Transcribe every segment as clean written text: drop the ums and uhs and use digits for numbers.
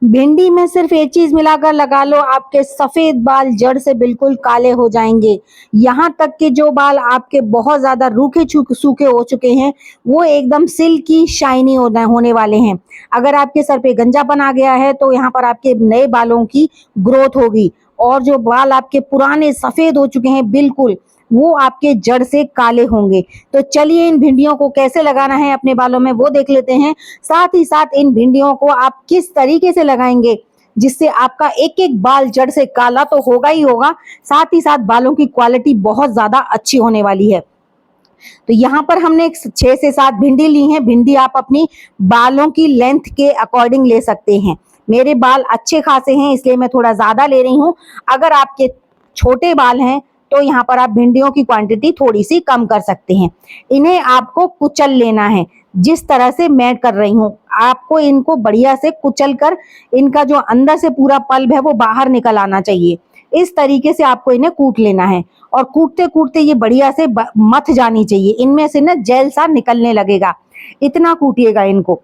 भिंडी में सिर्फ एक चीज मिलाकर लगा लो, आपके सफेद बाल जड़ से बिल्कुल काले हो जाएंगे। यहाँ तक कि जो बाल आपके बहुत ज्यादा रूखे सूखे हो चुके हैं, वो एकदम सिल्की शाइनी होने वाले हैं। अगर आपके सर पे गंजापन आ गया है तो यहाँ पर आपके नए बालों की ग्रोथ होगी, और जो बाल आपके पुराने सफेद हो चुके हैं बिल्कुल, वो आपके जड़ से काले होंगे। तो चलिए इन भिंडियों को कैसे लगाना है अपने बालों में वो देख लेते हैं। साथ ही साथ इन भिंडियों को आप किस तरीके से लगाएंगे जिससे आपका एक एक बाल जड़ से काला तो होगा ही होगा, साथ ही साथ बालों की क्वालिटी बहुत ज्यादा अच्छी होने वाली है। तो यहाँ पर हमने 6 से 7 भिंडी ली हैं। भिंडी आप अपनी बालों की लेंथ के अकॉर्डिंग ले सकते हैं। मेरे बाल अच्छे खासे हैं इसलिए मैं थोड़ा ज्यादा ले रही हूँ। अगर आपके छोटे बाल हैं तो यहाँ पर आप भिंडियों की क्वांटिटी थोड़ी सी कम कर सकते हैं। इन्हें आपको कुचल लेना है, जिस तरह से मैं कर रही हूँ। आपको इनको बढ़िया से कुचल कर इनका जो अंदर से पूरा पल्प है वो बाहर निकल आना चाहिए। इस तरीके से आपको इन्हें कूट लेना है, और कूटते कूटते ये बढ़िया से मथ जानी चाहिए। इनमें से ना जेल सा निकलने लगेगा, इतना कूटिएगा इनको।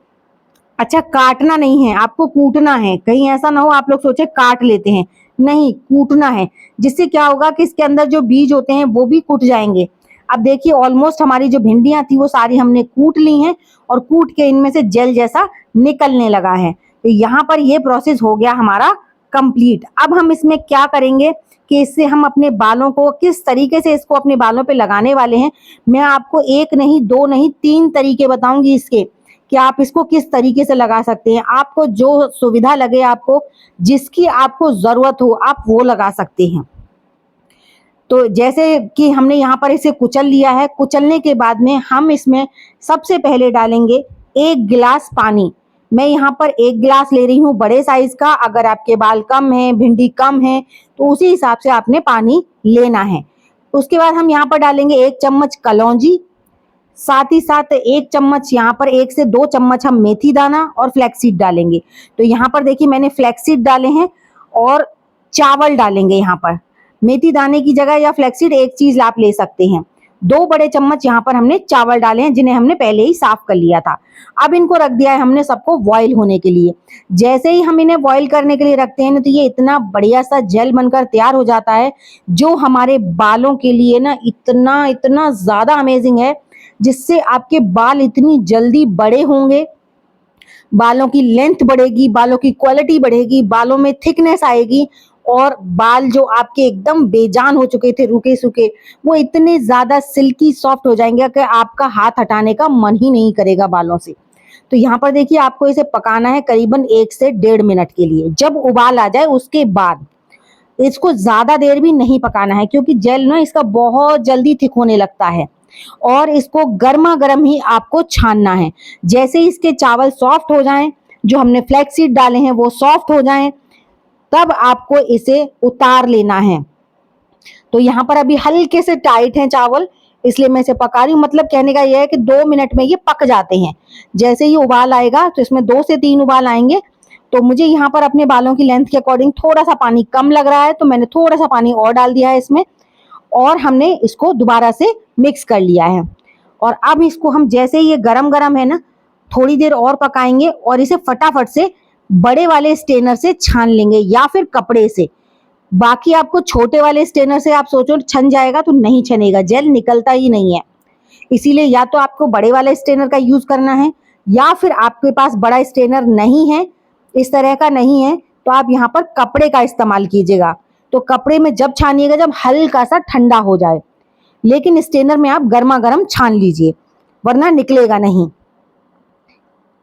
अच्छा, काटना नहीं है, आपको कूटना है। कहीं ऐसा ना हो आप लोग सोचे काट लेते हैं, नहीं, कूटना है। जिससे क्या होगा कि इसके अंदर जो बीज होते हैं वो भी कूट जाएंगे। अब देखिए ऑलमोस्ट हमारी जो भिंडियां थी वो सारी हमने कूट ली हैं, और कूट के इनमें से जेल जैसा निकलने लगा है। तो यहाँ पर ये प्रोसेस हो गया हमारा कंप्लीट। अब हम इसमें क्या करेंगे कि इससे हम अपने बालों को किस तरीके से इसको अपने बालों पे लगाने वाले हैं। मैं आपको एक नहीं, दो नहीं, 3 तरीके बताऊंगी इसके, कि आप इसको किस तरीके से लगा सकते हैं। आपको जो सुविधा लगे, आपको जिसकी आपको जरूरत हो, आप वो लगा सकते हैं। तो जैसे कि हमने यहाँ पर इसे कुचल लिया है। कुचलने के बाद में हम इसमें सबसे पहले डालेंगे 1 गिलास पानी। मैं यहाँ पर 1 गिलास ले रही हूँ बड़े साइज का। अगर आपके बाल कम है, भिंडी कम है, तो उसी हिसाब से आपने पानी लेना है। उसके बाद हम यहाँ पर डालेंगे 1 चम्मच कलौंजी, साथ ही साथ 1 चम्मच, यहाँ पर 1 से 2 चम्मच हम मेथी दाना और फ्लैक्सीड डालेंगे। तो यहाँ पर देखिए मैंने फ्लैक्सीड डाले हैं, और चावल डालेंगे यहाँ पर। मेथी दाने की जगह या फ्लैक्सीड एक चीज आप ले सकते हैं। 2 बड़े चम्मच यहाँ पर हमने चावल डाले हैं, जिन्हें हमने पहले ही साफ कर लिया था। अब इनको रख दिया है हमने सबको बॉईल होने के लिए। जैसे ही हम इन्हें बॉईल करने के लिए रखते हैं ना, तो ये इतना बढ़िया सा जेल बनकर तैयार हो जाता है, जो हमारे बालों के लिए ना इतना इतना ज्यादा अमेजिंग है, जिससे आपके बाल इतनी जल्दी बड़े होंगे, बालों की लेंथ बढ़ेगी, बालों की क्वालिटी बढ़ेगी, बालों में थिकनेस आएगी, और बाल जो आपके एकदम बेजान हो चुके थे रूखे सूखे, वो इतने ज्यादा सिल्की सॉफ्ट हो जाएंगे कि आपका हाथ हटाने का मन ही नहीं करेगा बालों से। तो यहाँ पर देखिए आपको इसे पकाना है करीबन 1 से 1.5 मिनट के लिए। जब उबाल आ जाए उसके बाद, इसको ज्यादा देर भी नहीं पकाना है, क्योंकि जेल ना इसका बहुत जल्दी थिक होने लगता है, और इसको गर्मा गर्म ही आपको छानना है। जैसे ही इसके चावल सॉफ्ट हो जाएं, जो हमने फ्लैक्स सीड डाले हैं वो सॉफ्ट हो जाएं, तब आपको इसे उतार लेना है। तो यहाँ पर अभी हल्के से टाइट हैं चावल, इसलिए मैं इसे पका रही हूँ। मतलब कहने का यह है कि 2 मिनट में ये पक जाते हैं। जैसे ही उबाल आएगा, तो इसमें 2 से 3 उबाल आएंगे। तो मुझे यहाँ पर अपने बालों की लेंथ के अकॉर्डिंग थोड़ा सा पानी कम लग रहा है, तो मैंने थोड़ा सा पानी और डाल दिया है इसमें, और हमने इसको दोबारा से मिक्स कर लिया है। और अब इसको हम, जैसे ही ये गरम गरम है ना, थोड़ी देर और पकाएंगे, और इसे फटाफट से बड़े वाले स्टेनर से छान लेंगे या फिर कपड़े से। बाकी आपको छोटे वाले स्टेनर से आप सोचो छन जाएगा, तो नहीं छनेगा, जेल निकलता ही नहीं है। इसीलिए या तो आपको बड़े वाले स्टेनर का यूज करना है, या फिर आपके पास बड़ा स्टेनर नहीं है, इस तरह का नहीं है, तो आप यहाँ पर कपड़े का इस्तेमाल कीजिएगा। तो कपड़े में जब छानिएगा जब हल्का सा ठंडा हो जाए, लेकिन स्टेनर में आप गर्मा गर्म छान लीजिए, वरना निकलेगा नहीं।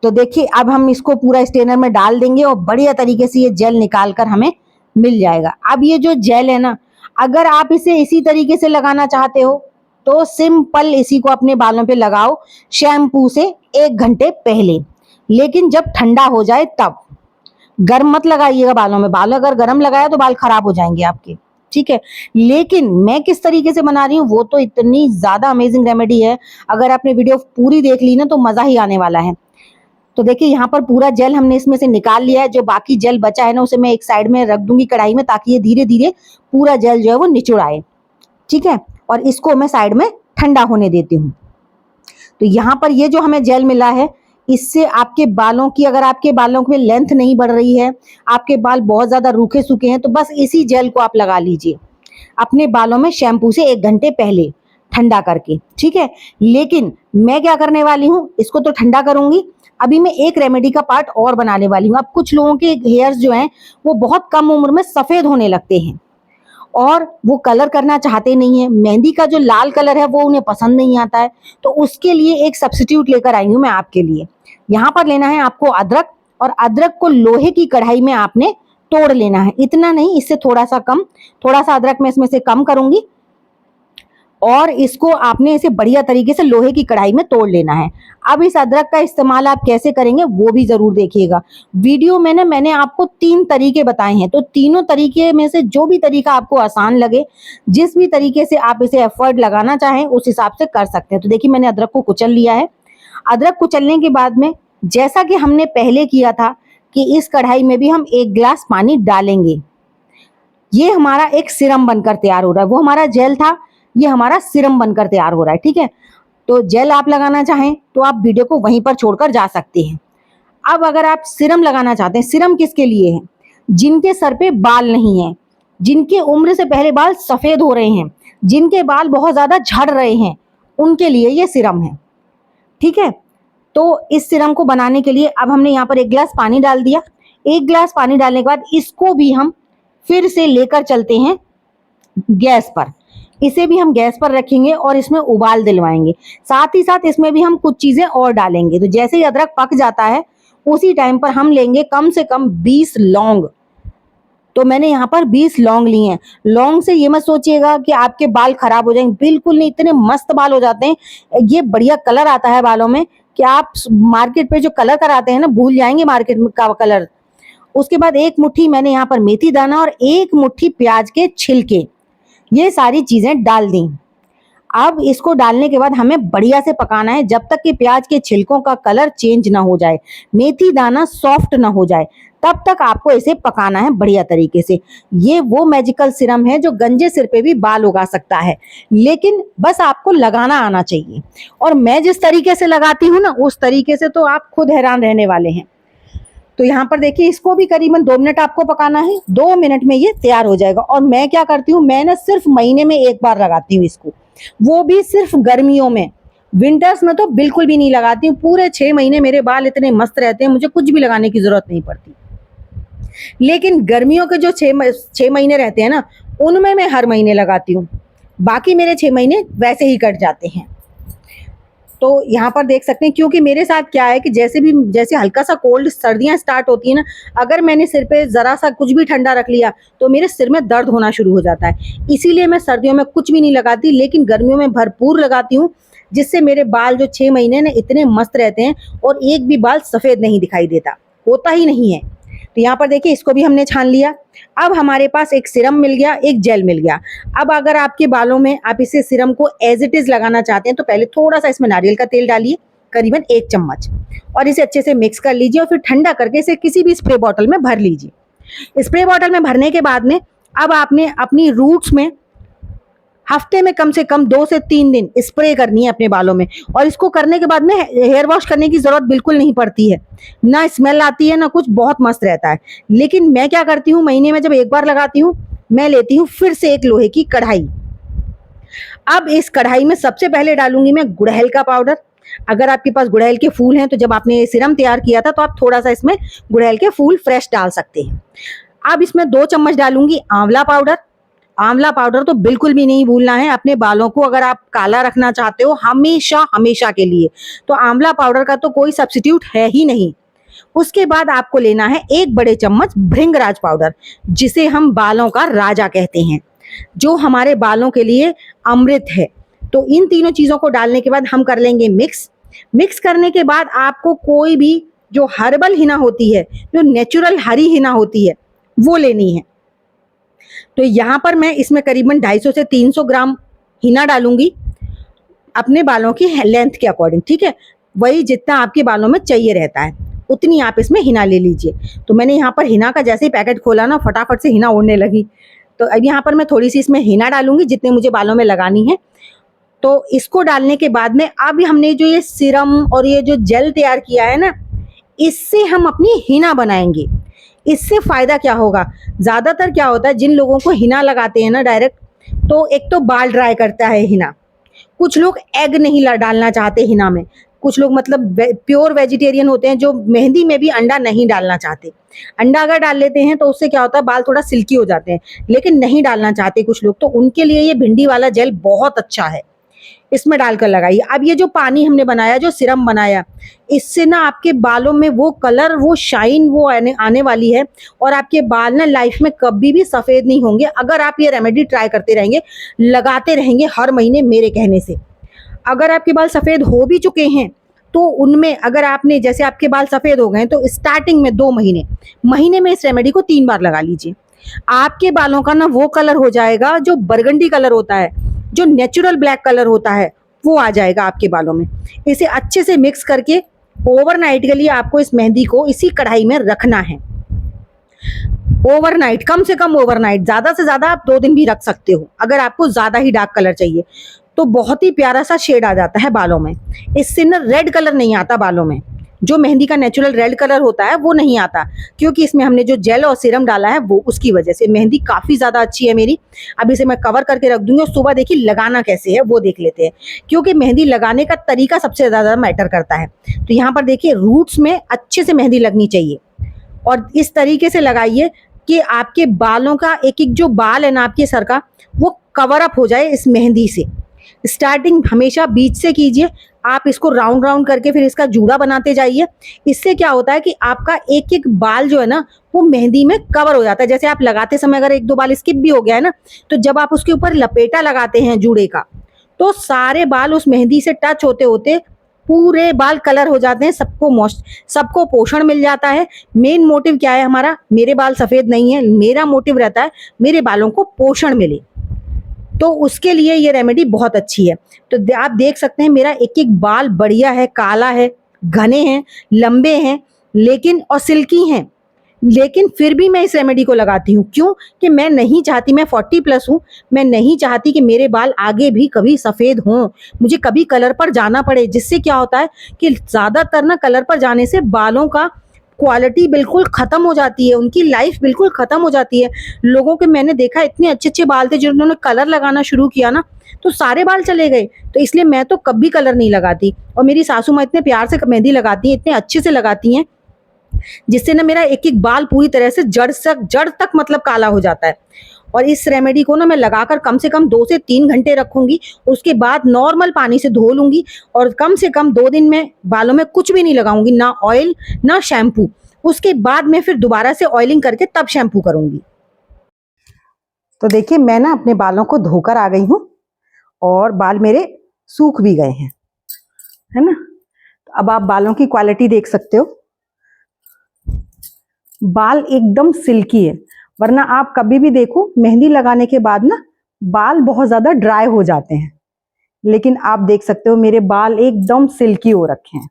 तो देखिए अब हम इसको पूरा स्टेनर में डाल देंगे, और बढ़िया तरीके से ये जेल निकाल कर हमें मिल जाएगा। अब ये जो जेल है ना, अगर आप इसे इसी तरीके से लगाना चाहते हो, तो सिंपल इसी को अपने बालों पे लगाओ शैम्पू से 1 घंटे पहले। लेकिन जब ठंडा हो जाए तब, गर्म मत लगाइएगा बालों में। बाल अगर गर्म लगाया तो बाल खराब हो जाएंगे आपके, ठीक है। लेकिन मैं किस तरीके से बना रही हूँ वो तो इतनी ज्यादा अमेजिंग रेमेडी है, अगर आपने वीडियो पूरी देख ली ना तो मजा ही आने वाला है। तो देखिए यहाँ पर पूरा जेल हमने इसमें से निकाल लिया है। जो बाकी जेल बचा है ना, उसे मैं एक साइड में रख दूंगी कढ़ाई में, ताकि ये धीरे धीरे पूरा जेल जो है वो निचुड़ आए, ठीक है। और इसको मैं साइड में ठंडा होने देती हूँ। तो यहाँ पर ये जो हमें जेल मिला है, इससे आपके बालों की, अगर आपके बालों में लेंथ नहीं बढ़ रही है, आपके बाल बहुत ज़्यादा रूखे सूखे हैं, तो बस इसी जेल को आप लगा लीजिए अपने बालों में शैम्पू से 1 घंटे पहले ठंडा करके, ठीक है। लेकिन मैं क्या करने वाली हूँ, इसको तो ठंडा करूंगी, अभी मैं एक रेमेडी का पार्ट और बनाने वाली हूँ। अब कुछ लोगों के हेयर्स जो हैं वो बहुत कम उम्र में सफ़ेद होने लगते हैं और वो कलर करना चाहते नहीं है, मेहंदी का जो लाल कलर है वो उन्हें पसंद नहीं आता है, तो उसके लिए एक सब्स्टिट्यूट लेकर आई हूँ मैं आपके लिए। यहाँ पर लेना है आपको अदरक, और अदरक को लोहे की कढ़ाई में आपने तोड़ लेना है, इतना नहीं, इससे थोड़ा सा कम, थोड़ा सा अदरक मैं इसमें से कम करूंगी, और इसको आपने इसे बढ़िया तरीके से लोहे की कढ़ाई में तोड़ लेना है। अब इस अदरक का इस्तेमाल आप कैसे करेंगे वो भी जरूर देखिएगा। वीडियो में ना मैंने आपको 3 तरीके बताए हैं, तो तीनों तरीके में से जो भी तरीका आपको आसान लगे, जिस भी तरीके से आप इसे एफर्ट लगाना चाहें उस हिसाब से कर सकते हैं। तो देखिए मैंने अदरक को कुचल लिया है। अदरक कुचलने के बाद में जैसा कि हमने पहले किया था कि इस कढ़ाई में भी हम 1 गिलास पानी डालेंगे। ये हमारा एक सिरम बनकर तैयार हो रहा है, वो हमारा जेल था, ये हमारा सिरम बनकर तैयार हो रहा है, ठीक है। तो जेल आप लगाना चाहें तो आप वीडियो को वहीं पर छोड़कर जा सकते हैं। अब अगर आप सिरम लगाना चाहते हैं, सिरम किसके लिए है? जिनके सर पे बाल नहीं है, जिनके उम्र से पहले बाल सफेद हो रहे हैं, जिनके बाल बहुत ज्यादा झड़ रहे हैं, उनके लिए ये सिरम है, ठीक है। तो इस सिरम को बनाने के लिए अब हमने यहाँ पर 1 गिलास पानी डाल दिया। 1 गिलास पानी डालने के बाद इसको भी हम फिर से लेकर चलते हैं गैस पर। इसे भी हम गैस पर रखेंगे और इसमें उबाल दिलवाएंगे। साथ ही साथ इसमें भी हम कुछ चीजें और डालेंगे। तो जैसे ही अदरक पक जाता है उसी टाइम पर हम लेंगे कम से कम 20 लौंग। तो मैंने यहाँ पर 20 लौंग लिए हैं। लौंग से ये मत सोचिएगा कि आपके बाल खराब हो जाएंगे, बिल्कुल नहीं, इतने मस्त बाल हो जाते हैं। ये बढ़िया कलर आता है बालों में कि आप मार्केट पे जो कलर कराते हैं ना, भूल जाएंगे मार्केट में का कलर। उसके बाद 1 मुट्ठी मैंने यहाँ पर मेथी दाना और 1 मुट्ठी प्याज के छिलके, ये सारी चीजें डाल दी। अब इसको डालने के बाद हमें बढ़िया से पकाना है जब तक कि प्याज के छिलकों का कलर चेंज ना हो जाए, मेथी दाना सॉफ्ट ना हो जाए, तब तक आपको इसे पकाना है बढ़िया तरीके से। ये वो मैजिकल सिरम है जो गंजे सिर पे भी बाल उगा सकता है, लेकिन बस आपको लगाना आना चाहिए। और मैं जिस तरीके से लगाती हूँ ना, उस तरीके से तो आप खुद हैरान रहने वाले हैं। तो यहाँ पर देखिए इसको भी करीबन 2 मिनट आपको पकाना है। 2 मिनट में ये तैयार हो जाएगा। और मैं क्या करती हूँ, मैं ना सिर्फ महीने में 1 बार लगाती हूँ इसको, वो भी सिर्फ गर्मियों में। विंटर्स में तो बिल्कुल भी नहीं लगाती हूँ। पूरे 6 महीने मेरे बाल इतने मस्त रहते हैं, मुझे कुछ भी लगाने की जरूरत नहीं पड़ती। लेकिन गर्मियों के जो 6 महीने रहते हैं ना, उनमें मैं हर महीने लगाती हूँ। बाकी मेरे 6 महीने वैसे ही कट जाते हैं। तो यहाँ पर देख सकते हैं, क्योंकि मेरे साथ क्या है कि जैसे हल्का सा कोल्ड, सर्दियाँ स्टार्ट होती है ना, अगर मैंने सिर पे ज़रा सा कुछ भी ठंडा रख लिया तो मेरे सिर में दर्द होना शुरू हो जाता है। इसीलिए मैं सर्दियों में कुछ भी नहीं लगाती, लेकिन गर्मियों में भरपूर लगाती हूँ, जिससे मेरे बाल जो 6 महीने ना इतने मस्त रहते हैं और एक भी बाल सफ़ेद नहीं दिखाई देता, होता ही नहीं है। तो यहाँ पर देखिए इसको भी हमने छान लिया। अब हमारे पास एक सिरम मिल गया, एक जेल मिल गया। अब अगर आपके बालों में आप इसे सिरम को एज इट इज लगाना चाहते हैं तो पहले थोड़ा सा इसमें नारियल का तेल डालिए, करीबन 1 चम्मच, और इसे अच्छे से मिक्स कर लीजिए और फिर ठंडा करके इसे किसी भी स्प्रे बॉटल में भर लीजिए। स्प्रे बॉटल में भरने के बाद में अब आपने अपनी रूट्स में हफ्ते में कम से कम 2 से 3 दिन स्प्रे करनी है अपने बालों में। और इसको करने के बाद में हेयर वॉश करने की जरूरत बिल्कुल नहीं पड़ती है, ना स्मेल आती है ना कुछ, बहुत मस्त रहता है। लेकिन मैं क्या करती हूँ, महीने में जब 1 बार लगाती हूँ, मैं लेती हूँ फिर से एक लोहे की कढ़ाई। अब इस कढ़ाई में सबसे पहले डालूंगी मैं गुड़हल का पाउडर। अगर आपके पास गुड़हल के फूल हैं तो जब आपने ये सिरम तैयार किया था तो आप थोड़ा सा इसमें गुड़हल के फूल फ्रेश डाल सकते हैं। अब इसमें 2 चम्मच डालूंगी आंवला पाउडर। आंवला पाउडर तो बिल्कुल भी नहीं भूलना है अपने बालों को, अगर आप काला रखना चाहते हो हमेशा हमेशा के लिए, तो आंवला पाउडर का तो कोई सब्स्टिट्यूट है ही नहीं। उसके बाद आपको लेना है 1 बड़े चम्मच भृंगराज पाउडर, जिसे हम बालों का राजा कहते हैं, जो हमारे बालों के लिए अमृत है। तो इन तीनों चीजों को डालने के बाद हम कर लेंगे मिक्स। मिक्स करने के बाद आपको कोई भी जो हर्बल हिना होती है, जो नेचुरल हरी हिना होती है, वो लेनी है। तो यहाँ पर मैं इसमें करीबन 250 से 300 ग्राम हिना डालूंगी अपने बालों की लेंथ के अकॉर्डिंग, ठीक है। वही जितना आपके बालों में चाहिए रहता है उतनी आप इसमें हिना ले लीजिए। तो मैंने यहाँ पर हिना का जैसे ही पैकेट खोला ना, फटाफट से हिना उड़ने लगी। तो अब यहाँ पर मैं थोड़ी सी इसमें हिना डालूंगी जितने मुझे बालों में लगानी है। तो इसको डालने के बाद में अब हमने जो ये सीरम और ये जो जेल तैयार किया है ना, इससे हम अपनी हिना बनाएंगे। इससे फ़ायदा क्या होगा, ज़्यादातर क्या होता है जिन लोगों को हिना लगाते हैं ना डायरेक्ट, तो एक तो बाल ड्राई करता है हिना, कुछ लोग एग नहीं डालना चाहते हिना में, कुछ लोग मतलब प्योर वेजिटेरियन होते हैं जो मेहंदी में भी अंडा नहीं डालना चाहते। अंडा अगर डाल लेते हैं तो उससे क्या होता है बाल थोड़ा सिल्की हो जाते हैं, लेकिन नहीं डालना चाहते कुछ लोग, तो उनके लिए ये भिंडी वाला जेल बहुत अच्छा है। इसमें डालकर लगाइए। अब ये जो पानी हमने बनाया, जो सिरम बनाया, इससे ना आपके बालों में वो कलर, वो शाइन वो आने वाली है, और आपके बाल ना लाइफ में कभी भी सफ़ेद नहीं होंगे अगर आप ये रेमेडी ट्राई करते रहेंगे, लगाते रहेंगे हर महीने मेरे कहने से। अगर आपके बाल सफ़ेद हो भी चुके हैं तो उनमें अगर आपने, जैसे आपके बाल सफ़ेद हो गए तो स्टार्टिंग में 2 महीने में इस रेमेडी को 3 बार लगा लीजिए। आपके बालों का ना वो कलर हो जाएगा जो बरगंडी कलर होता है, जो नेचुरल ब्लैक कलर होता है, वो आ जाएगा आपके बालों में। इसे अच्छे से मिक्स करके ओवरनाइट के लिए आपको इस मेहंदी को इसी कढ़ाई में रखना है। ओवरनाइट, कम से कम ओवरनाइट, ज़्यादा से ज़्यादा आप 2 दिन भी रख सकते हो अगर आपको ज़्यादा ही डार्क कलर चाहिए। तो बहुत ही प्यारा सा शेड आ जाता है बालों में। इससे ना रेड कलर नहीं आता बालों में, जो मेहंदी का नेचुरल रेड कलर होता है वो नहीं आता, क्योंकि इसमें हमने जो जेल और सीरम डाला है वो उसकी वजह से। मेहंदी काफ़ी ज़्यादा अच्छी है मेरी। अब इसे मैं कवर करके रख दूंगी और सुबह देखिए लगाना कैसे है वो देख लेते हैं, क्योंकि मेहंदी लगाने का तरीका सबसे ज़्यादा मैटर करता है। तो यहाँ पर देखिए रूट्स में अच्छे से मेहंदी लगनी चाहिए, और इस तरीके से लगाइए कि आपके बालों का एक एक जो बाल है ना आपके सर का, वो कवर अप हो जाए इस मेहंदी से। स्टार्टिंग हमेशा बीच से कीजिए, आप इसको राउंड राउंड करके फिर इसका जूड़ा बनाते जाइए। इससे क्या होता है कि आपका एक एक बाल जो है ना वो मेहंदी में कवर हो जाता है। जैसे आप लगाते समय अगर 1-2 बाल स्किप भी हो गया है ना, तो जब आप उसके ऊपर लपेटा लगाते हैं जूड़े का, तो सारे बाल उस मेहंदी से टच होते होते पूरे बाल कलर हो जाते हैं, सबको पोषण मिल जाता है। मेन मोटिव क्या है हमारा, मेरे बाल सफ़ेद नहीं है, मेरा मोटिव रहता है मेरे बालों को पोषण मिले, तो उसके लिए ये रेमेडी बहुत अच्छी है। तो आप देख सकते हैं मेरा एक एक बाल बढ़िया है, काला है, घने हैं, लंबे हैं, लेकिन और सिल्की हैं, लेकिन फिर भी मैं इस रेमेडी को लगाती हूँ। क्यों? कि मैं नहीं चाहती, मैं 40+ हूँ, मैं नहीं चाहती कि मेरे बाल आगे भी कभी सफ़ेद हों, मुझे कभी कलर पर जाना पड़े। जिससे क्या होता है कि ज़्यादातर ना कलर पर जाने से बालों का क्वालिटी बिल्कुल ख़त्म हो जाती है, उनकी लाइफ बिल्कुल ख़त्म हो जाती है। लोगों के मैंने देखा इतने अच्छे-अच्छे बाल थे, जिन्होंने कलर लगाना शुरू किया ना तो सारे बाल चले गए। तो इसलिए मैं तो कभी कलर नहीं लगाती, और मेरी सासू माँ इतने प्यार से मेहंदी लगाती हैं, इतने अच्छे से लगाती हैं, जिससे ना मेरा एक एक बाल पूरी तरह से जड़ तक मतलब काला हो जाता है। और इस रेमेडी को ना मैं लगाकर कम से कम 2 से 3 घंटे रखूंगी, उसके बाद नॉर्मल पानी से धो लूंगी, और कम से कम 2 दिन में बालों में कुछ भी नहीं लगाऊंगी, ना ऑयल ना शैम्पू। उसके बाद मैं फिर दोबारा से ऑयलिंग करके तब शैम्पू करूंगी। तो देखिए मैं ना अपने बालों को धोकर आ गई हूँ, और बाल मेरे सूख भी गए हैं, है ना। तो अब आप बालों की क्वालिटी देख सकते हो, बाल एकदम सिल्की है। वरना आप कभी भी देखो मेहंदी लगाने के बाद ना बाल बहुत ज़्यादा ड्राई हो जाते हैं, लेकिन आप देख सकते हो मेरे बाल एकदम सिल्की हो रखे हैं।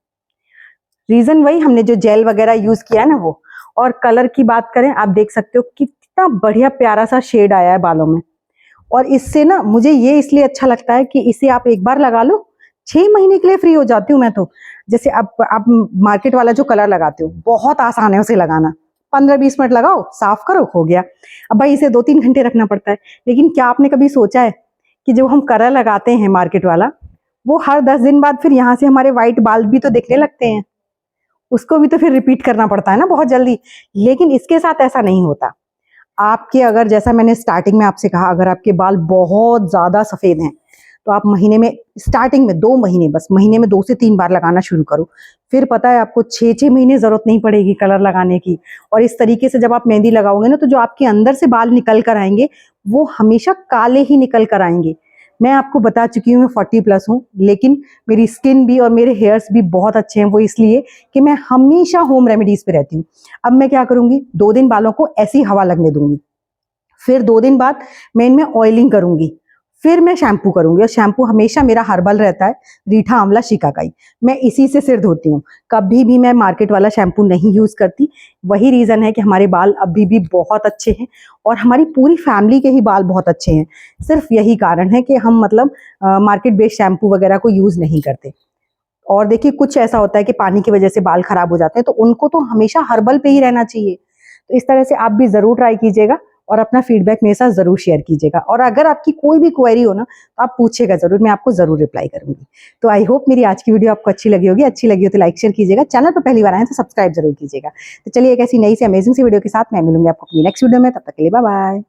रीज़न वही, हमने जो जेल वगैरह यूज़ किया है ना वो। और कलर की बात करें, आप देख सकते हो कितना बढ़िया प्यारा सा शेड आया है बालों में। और इससे ना मुझे ये इसलिए अच्छा लगता है कि इसे आप एक बार लगा लो, 6 महीने के लिए फ्री हो जाती हूँ मैं तो। जैसे आप मार्केट वाला जो कलर लगाते हो, बहुत आसान है उसे लगाना, 15-20 मिनट लगाओ, साफ करो, हो गया। अब भाई इसे 2-3 घंटे रखना पड़ता है। लेकिन क्या आपने कभी सोचा है कि जो हम कलर लगाते हैं मार्केट वाला, वो हर 10 दिन बाद फिर यहाँ से हमारे व्हाइट बाल भी तो दिखने लगते हैं, उसको भी तो फिर रिपीट करना पड़ता है ना बहुत जल्दी। लेकिन इसके साथ ऐसा नहीं होता। आपके, अगर जैसा मैंने स्टार्टिंग में आपसे कहा, अगर आपके बाल बहुत ज़्यादा सफ़ेद हैं तो आप महीने में, स्टार्टिंग में 2 महीने, बस महीने में 2 से 3 बार लगाना शुरू करो। फिर पता है आपको 6-6 महीने ज़रूरत नहीं पड़ेगी कलर लगाने की। और इस तरीके से जब आप मेहंदी लगाओगे ना, तो जो आपके अंदर से बाल निकल कर आएंगे वो हमेशा काले ही निकल कर आएंगे। मैं आपको बता चुकी हूँ मैं 40+ हूँ, लेकिन मेरी स्किन भी और मेरे हेयर्स भी बहुत अच्छे हैं। वो इसलिए कि मैं हमेशा होम रेमेडीज़ पे रहती हूँ। अब मैं क्या करूँगी, 2 दिन बालों को ऐसी हवा लगने दूंगी, फिर 2 दिन बाद मैं इनमें ऑयलिंग करूँगी, फिर मैं शैम्पू करूंगी, और शैम्पू हमेशा मेरा हर्बल रहता है, रीठा आंवला शिकाकाई। मैं इसी से सिर धोती हूँ, कभी भी मैं मार्केट वाला शैम्पू नहीं यूज़ करती। वही रीज़न है कि हमारे बाल अभी भी बहुत अच्छे हैं, और हमारी पूरी फैमिली के ही बाल बहुत अच्छे हैं। सिर्फ यही कारण है कि हम मतलब मार्केट बेस्ड शैम्पू वगैरह को यूज़ नहीं करते। और देखिए कुछ ऐसा होता है कि पानी की वजह से बाल खराब हो जाते हैं, तो उनको तो हमेशा हर्बल पे ही रहना चाहिए। तो इस तरह से आप भी ज़रूर ट्राई कीजिएगा, और अपना फीडबैक मेरे साथ ज़रूर शेयर कीजिएगा। और अगर आपकी कोई भी क्वेरी हो ना, तो आप पूछिएगा ज़रूर, मैं आपको ज़रूर रिप्लाई करूँगी। तो आई होप मेरी आज की वीडियो आपको अच्छी लगी होगी। अच्छी लगी हो तो लाइक शेयर कीजिएगा, चैनल पर पहली बार आए तो सब्सक्राइब जरूर कीजिएगा। तो चलिए एक ऐसी नई सी अमेजिंग सी वीडियो के साथ मैं मिलूंगी आपको अपनी नेक्स्ट वीडियो में। तब तक के लिए बाय बाय।